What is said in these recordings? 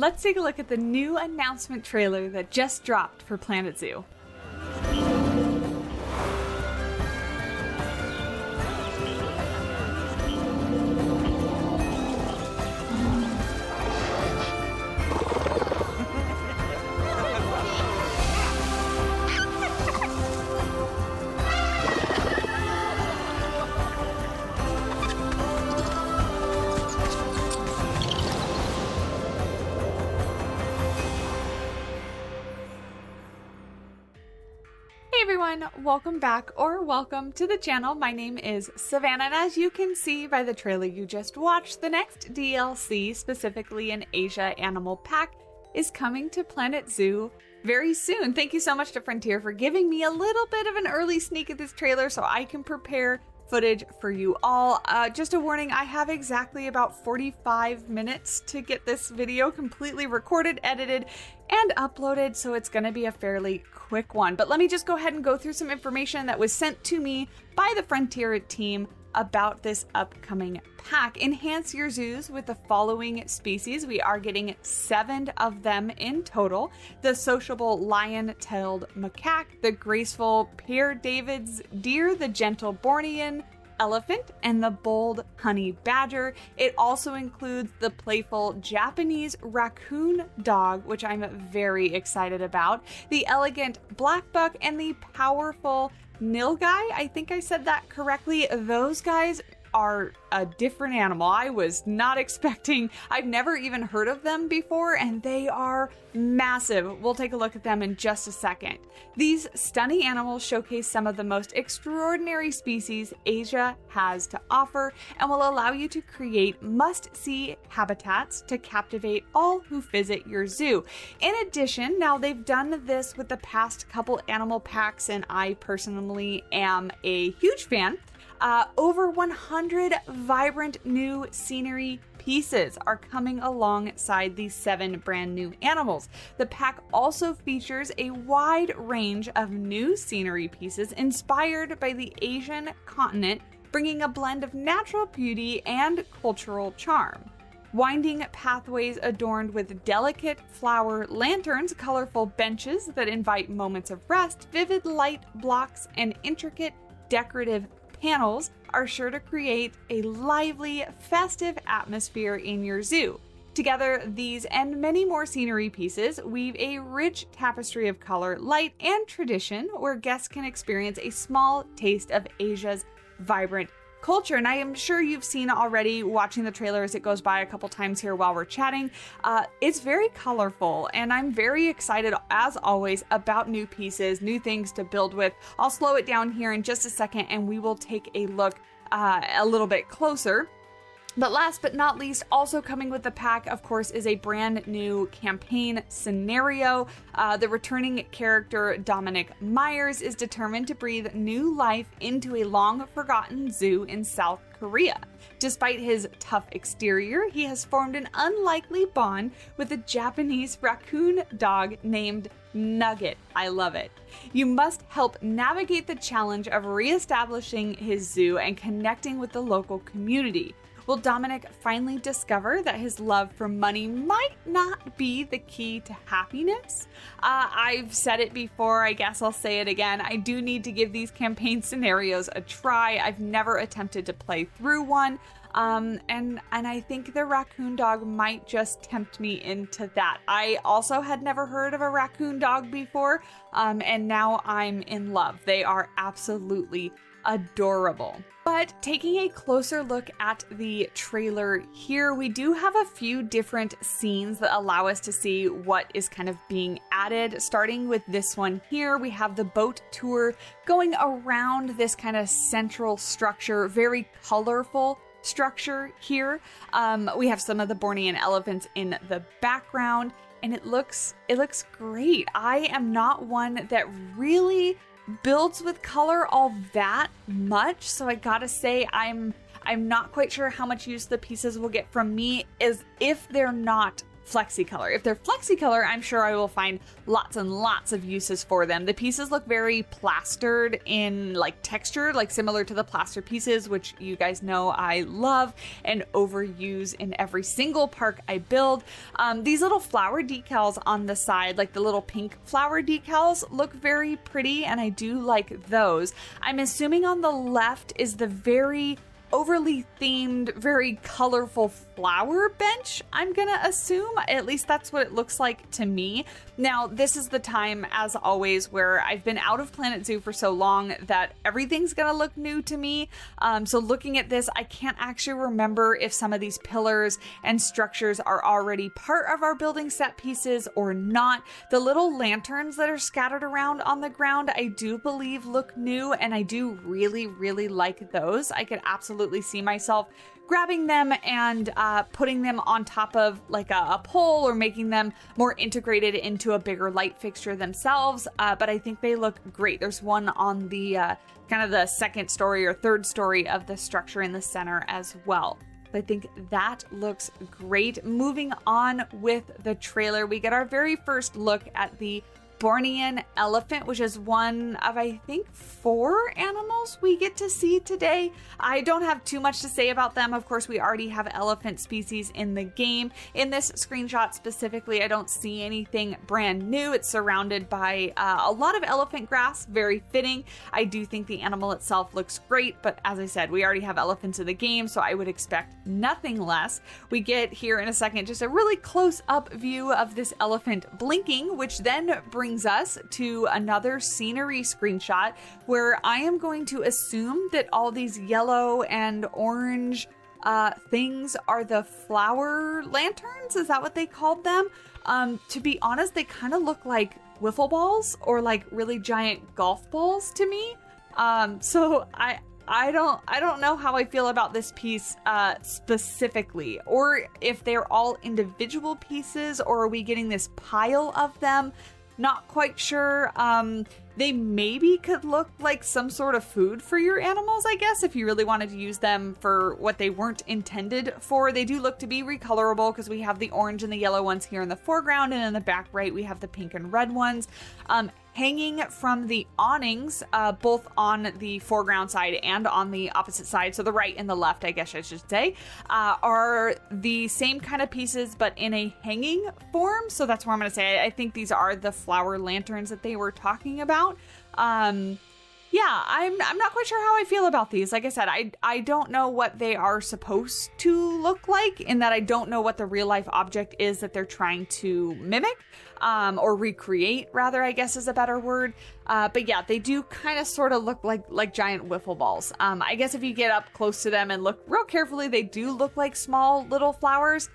let's take a look at the new announcement trailer that just dropped for Planet Zoo. Everyone, welcome back or welcome to the channel. My name is Savannah, and as you can see by the trailer you just watched, the next DLC, specifically an Asia animal pack, is coming to Planet Zoo very soon. Thank you so much to Frontier for giving me a little bit of an early sneak at this trailer so I can prepare footage for you all. Just a warning, I have exactly about 45 minutes to get this video completely recorded, edited, and uploaded, so it's going to be a fairly quick one. But let me just go ahead and go through some information that was sent to me by the Frontier team about this upcoming pack. Enhance your zoos with the following species. We are getting 7 of them in total. The sociable Lion-Tailed Macaque, the graceful Père David's deer, the gentle Bornean elephant, and the bold honey badger. It also includes the playful Japanese raccoon dog, which I'm very excited about, the elegant black buck, and the powerful nilgai. I think I said that correctly. Those guys are a different animal. I was not expecting, I've never even heard of them before, and they are massive. We'll take a look at them in just a second. These stunning animals showcase some of the most extraordinary species Asia has to offer and will allow you to create must-see habitats to captivate all who visit your zoo. In addition, now they've done this with the past couple animal packs, and I personally am a huge fan. Over 100 vibrant new scenery pieces are coming alongside these 7 brand new animals. The pack also features a wide range of new scenery pieces inspired by the Asian continent, bringing a blend of natural beauty and cultural charm. Winding pathways adorned with delicate flower lanterns, colorful benches that invite moments of rest, vivid light blocks, and intricate decorative panels are sure to create a lively, festive atmosphere in your zoo. Together, these and many more scenery pieces weave a rich tapestry of color, light, and tradition where guests can experience a small taste of Asia's vibrant culture. And I am sure you've seen already watching the trailer as it goes by a couple times here while we're chatting. It's very colorful, and I'm very excited as always about new pieces, new things to build with. I'll slow it down here in just a second and we will take a look a little bit closer. But last but not least, also coming with the pack, of course, is a brand new campaign scenario. The returning character, Dominic Myers, is determined to breathe new life into a long-forgotten zoo in South Korea. Despite his tough exterior, he has formed an unlikely bond with a Japanese raccoon dog named Nugget. I love it. You must help navigate the challenge of reestablishing his zoo and connecting with the local community. Will Dominic finally discover that his love for money might not be the key to happiness? I've said it before, I guess I'll say it again. I do need to give these campaign scenarios a try. I've never attempted to play through one. And I think the raccoon dog might just tempt me into that. I also had never heard of a raccoon dog before, and now I'm in love. They are absolutely adorable. But taking a closer look at the trailer here, we do have a few different scenes that allow us to see what is kind of being added. Starting with this one here, we have the boat tour going around this kind of central structure, very colorful structure here. We have some of the Bornean elephants in the background, and it looks great. I am not one that really builds with color all that much, so I gotta say I'm not quite sure how much use the pieces will get from me is if they're not Flexicolor. If they're Flexicolor, I'm sure I will find lots and lots of uses for them. The pieces look very plastered in like texture, like similar to the plaster pieces, which you guys know I love and overuse in every single park I build. These little flower decals on the side, like the little pink flower decals, look very pretty, and I do like those. I'm assuming on the left is the very overly themed, very colorful flower bench, I'm gonna assume. At least that's what it looks like to me. Now, this is the time, as always, where I've been out of Planet Zoo for so long that everything's gonna look new to me. So looking at this, I can't actually remember if some of these pillars and structures are already part of our building set pieces or not. The little lanterns that are scattered around on the ground, I do believe look new, and I do really, really like those. I could absolutely see myself grabbing them and putting them on top of like a pole, or making them more integrated into a bigger light fixture themselves. But I think they look great. There's one on the kind of the second story or third story of the structure in the center as well. I think that looks great. Moving on with the trailer, we get our very first look at the Bornean elephant, which is one of, I think, 4 animals we get to see today. I don't have too much to say about them. Of course, we already have elephant species in the game. In this screenshot specifically, I don't see anything brand new. It's surrounded by a lot of elephant grass, very fitting. I do think the animal itself looks great, but as I said, we already have elephants in the game, so I would expect nothing less. We get here in a second just a really close-up view of this elephant blinking, which then brings us to another scenery screenshot where I am going to assume that all these yellow and orange things are the flower lanterns. Is that what they called them? To be honest, they kind of look like wiffle balls or like really giant golf balls to me. So I don't know how I feel about this piece specifically, or if they're all individual pieces, or are we getting this pile of them? Not quite sure. They maybe could look like some sort of food for your animals, I guess, if you really wanted to use them for what they weren't intended for. They do look to be recolorable because we have the orange and the yellow ones here in the foreground, and in the back right we have the pink and red ones. Hanging from the awnings, both on the foreground side and on the opposite side, so the right and the left, I guess I should say, are the same kind of pieces but in a hanging form. So that's where I'm going to say I think these are the flower lanterns that they were talking about. Yeah, I'm not quite sure how I feel about these. Like I said, I don't know what they are supposed to look like, in that I don't know what the real life object is that they're trying to mimic, or recreate, rather, I guess is a better word. But yeah, they do kind of sort of look like giant wiffle balls. I guess if you get up close to them and look real carefully, they do look like small little flowers.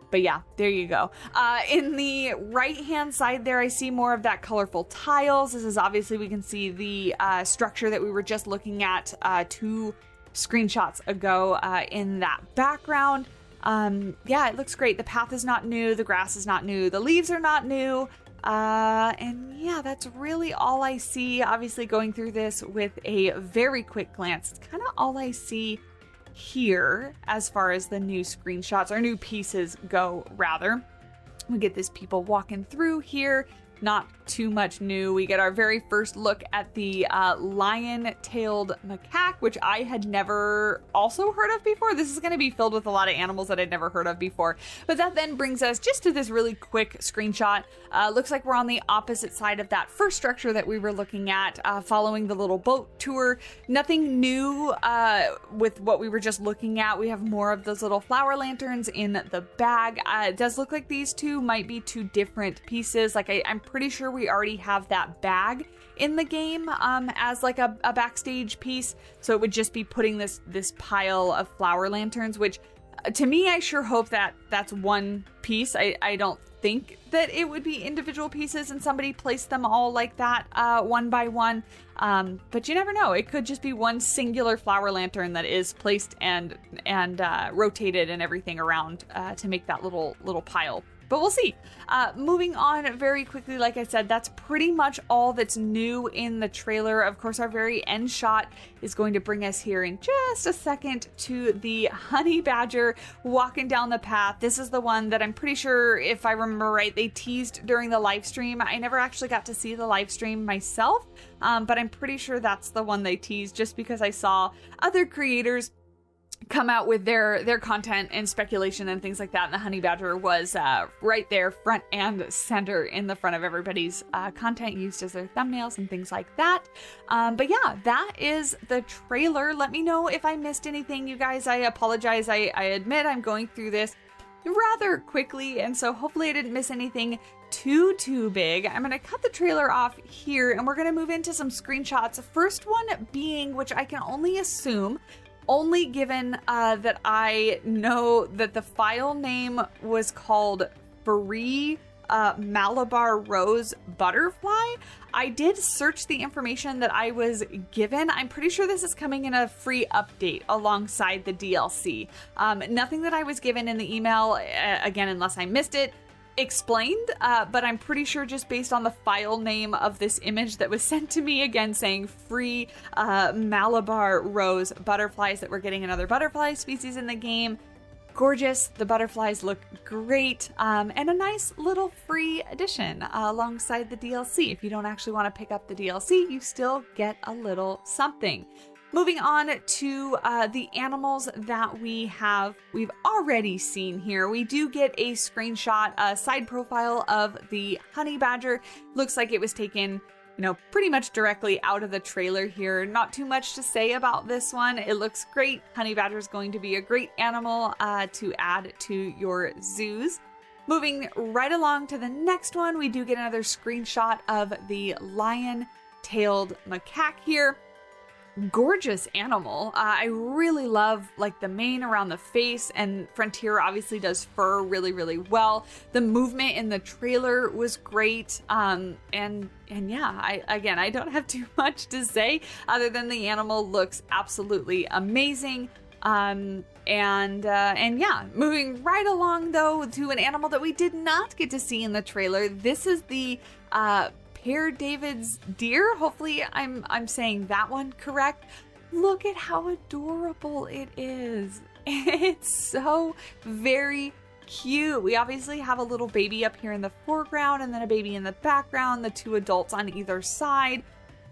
But yeah, there you go. In the right-hand side there, I see more of that colorful tiles. This is obviously, we can see the structure that we were just looking at 2 screenshots ago in that background. Yeah, it looks great. The path is not new. The grass is not new. The leaves are not new. And yeah, that's really all I see. Obviously, going through this with a very quick glance, it's kind of all I see here as far as the new screenshots or new pieces go, rather. We get this people walking through here. Not too much new. We get our very first look at the Lion-Tailed Macaque, which I had never also heard of before. This is going to be filled with a lot of animals that I'd never heard of before. But that then brings us just to this really quick screenshot. Looks like we're on the opposite side of that first structure that we were looking at, following the little boat tour. Nothing new with what we were just looking at. We have more of those little flower lanterns in the bag. It does look like these two might be 2 different pieces. Like I'm pretty sure we already have that bag in the game as like a backstage piece, so it would just be putting this pile of flower lanterns, which to me, I sure hope that that's one piece. I don't think that it would be individual pieces and somebody placed them all like that one by one, but you never know. It could just be one singular flower lantern that is placed and rotated and everything around to make that little pile. but we'll see. Moving on very quickly, like I said, that's pretty much all that's new in the trailer. Of course, our very end shot is going to bring us here in just a second to the honey badger walking down the path. This is the one that I'm pretty sure, if I remember right, they teased during the live stream. I never actually got to see the live stream myself, but I'm pretty sure that's the one they teased just because I saw other creators come out with their content and speculation and things like that, and the honey badger was right there front and center in the front of everybody's content used as their thumbnails and things like that. But yeah, that is the trailer. Let me know if I missed anything, you guys. I apologize. I admit I'm going through this rather quickly, and so hopefully I didn't miss anything too big. I'm gonna cut the trailer off here, and we're gonna move into some screenshots. First one being, which I can only assume, only given that I know that the file name was called Free Malabar Rose Butterfly. I did search the information that I was given. I'm pretty sure this is coming in a free update alongside the DLC. Nothing that I was given in the email, again, unless I missed it, explained, but I'm pretty sure just based on the file name of this image that was sent to me, again saying free Malabar Rose butterflies, that we're getting another butterfly species in the game. Gorgeous. The butterflies look great, and a nice little free addition alongside the DLC. If you don't actually want to pick up the DLC, you still get a little something. Moving on to the animals that we've already seen here. We do get a screenshot, a side profile of the honey badger. Looks like it was taken, pretty much directly out of the trailer here. Not too much to say about this one. It looks great. Honey badger is going to be a great animal to add to your zoos. Moving right along to the next one, we do get another screenshot of the Lion-Tailed Macaque here. Gorgeous animal. I really love the mane around the face, and Frontier obviously does fur really well. The movement in the trailer was great. And yeah, I don't have too much to say other than the animal looks absolutely amazing. And yeah, moving right along though to an animal that we did not get to see in the trailer. This is the Père David's deer. Hopefully I'm saying that one correct. Look at how adorable it is. It's so very cute. We obviously have a little baby up here in the foreground and then a baby in the background, the two adults on either side.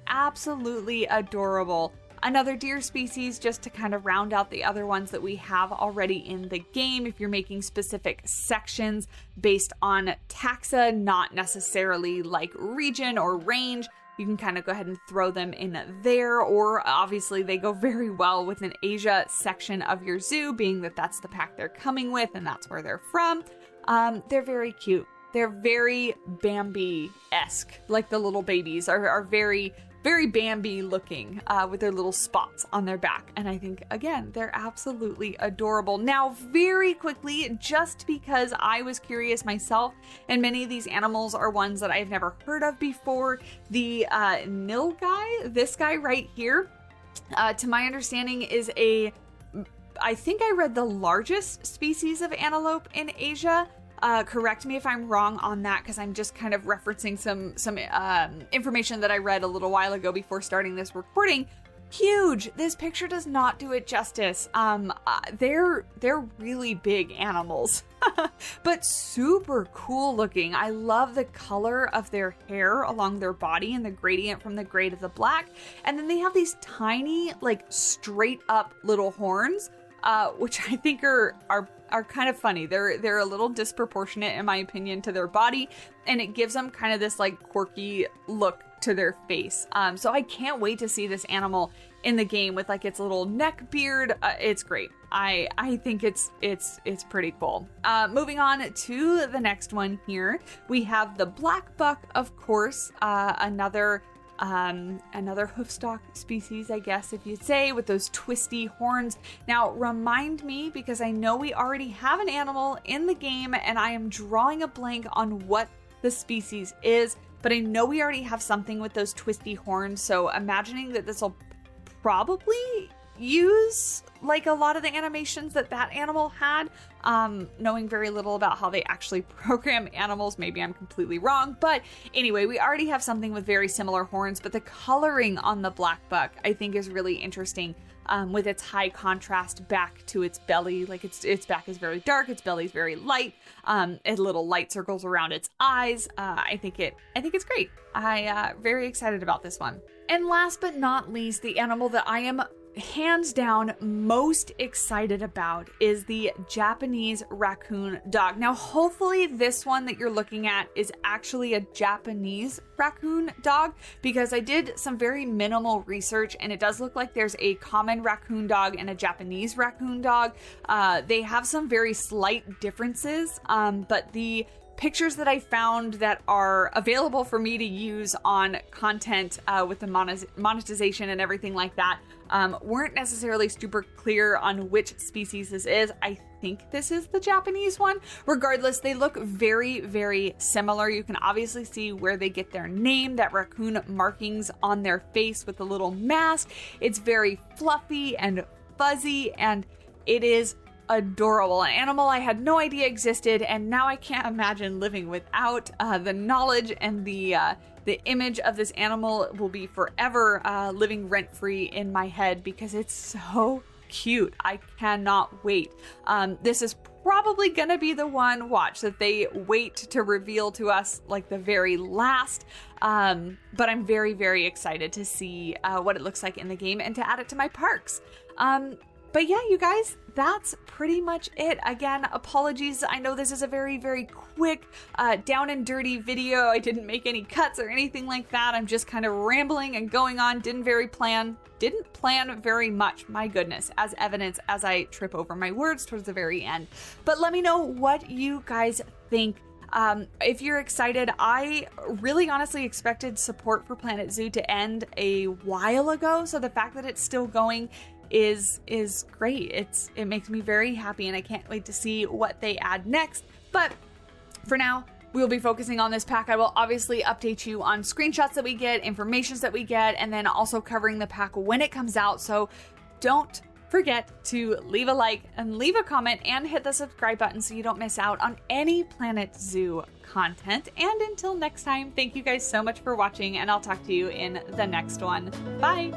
Absolutely adorable. Another deer species just to kind of round out the other ones that we have already in the game. If you're making specific sections based on taxa, not necessarily like region or range, you can kind of go ahead and throw them in there, or obviously they go very well with an Asia section of your zoo, being that that's the pack they're coming with and that's where they're from. They're very cute. They're very Bambi-esque, like the little babies are very Bambi looking with their little spots on their back. And I think, again, they're absolutely adorable. Now, very quickly, just because I was curious myself, and many of these animals are ones that I've never heard of before, the nilgai, this guy right here, to my understanding is I think I read the largest species of antelope in Asia. Correct me if I'm wrong on that, because I'm just kind of referencing some information that I read a little while ago before starting this recording. Huge. This picture does not do it justice. They're really big animals, but super cool looking. I love the color of their hair along their body and the gradient from the gray to the black. And then they have these tiny, straight up little horns, which I think are kind of funny. They're a little disproportionate in my opinion to their body, and it gives them kind of this quirky look to their face. So I can't wait to see this animal in the game with its little neck beard. It's great. I think it's pretty cool. Moving on to the next one here, we have the black buck, of course, another hoofstock species, I guess, if you'd say, with those twisty horns. Now, remind me, because I know we already have an animal in the game, and I am drawing a blank on what the species is, but I know we already have something with those twisty horns, so imagining that this will probably use like a lot of the animations that animal had, knowing very little about how they actually program animals. Maybe I'm completely wrong, but anyway, we already have something with very similar horns, but the coloring on the black buck I think is really interesting, with its high contrast back to its belly. Like its back is very dark, its belly is very light, and little light circles around its eyes. I think it's great. Very excited about this one. And last but not least, the animal that I am hands down most excited about is the Japanese raccoon dog. Now, hopefully this one that you're looking at is actually a Japanese raccoon dog, because I did some very minimal research and it does look like there's a common raccoon dog and a Japanese raccoon dog. They have some very slight differences, but the pictures that I found that are available for me to use on content with the monetization and everything like that weren't necessarily super clear on which species this is. I think this is the Japanese one. Regardless, they look very, very similar. You can obviously see where they get their name, that raccoon markings on their face with the little mask. It's very fluffy and fuzzy, and it is adorable. An animal I had no idea existed, and now I can't imagine living without. The knowledge and the image of this animal will be forever living rent-free in my head because it's so cute. I cannot wait. This is probably gonna be the one, watch, that they wait to reveal to us like the very last. But I'm very, very excited to see what it looks like in the game and to add it to my parks. But yeah, you guys, that's pretty much it. Again, apologies. I know this is a very, very quick, down and dirty video. I didn't make any cuts or anything like that. I'm just kind of rambling and going on. Didn't plan very much, my goodness, as evidence as I trip over my words towards the very end. But let me know what you guys think. If you're excited, I really honestly expected support for Planet Zoo to end a while ago. So the fact that it's still going is great. It makes me very happy, and I can't wait to see what they add next. But for now, we'll be focusing on this pack. I will obviously update you on screenshots that we get, informations that we get, and then also covering the pack when it comes out. So don't forget to leave a like and leave a comment and hit the subscribe button so you don't miss out on any Planet Zoo content. And until next time, thank you guys so much for watching, and I'll talk to you in the next one. Bye!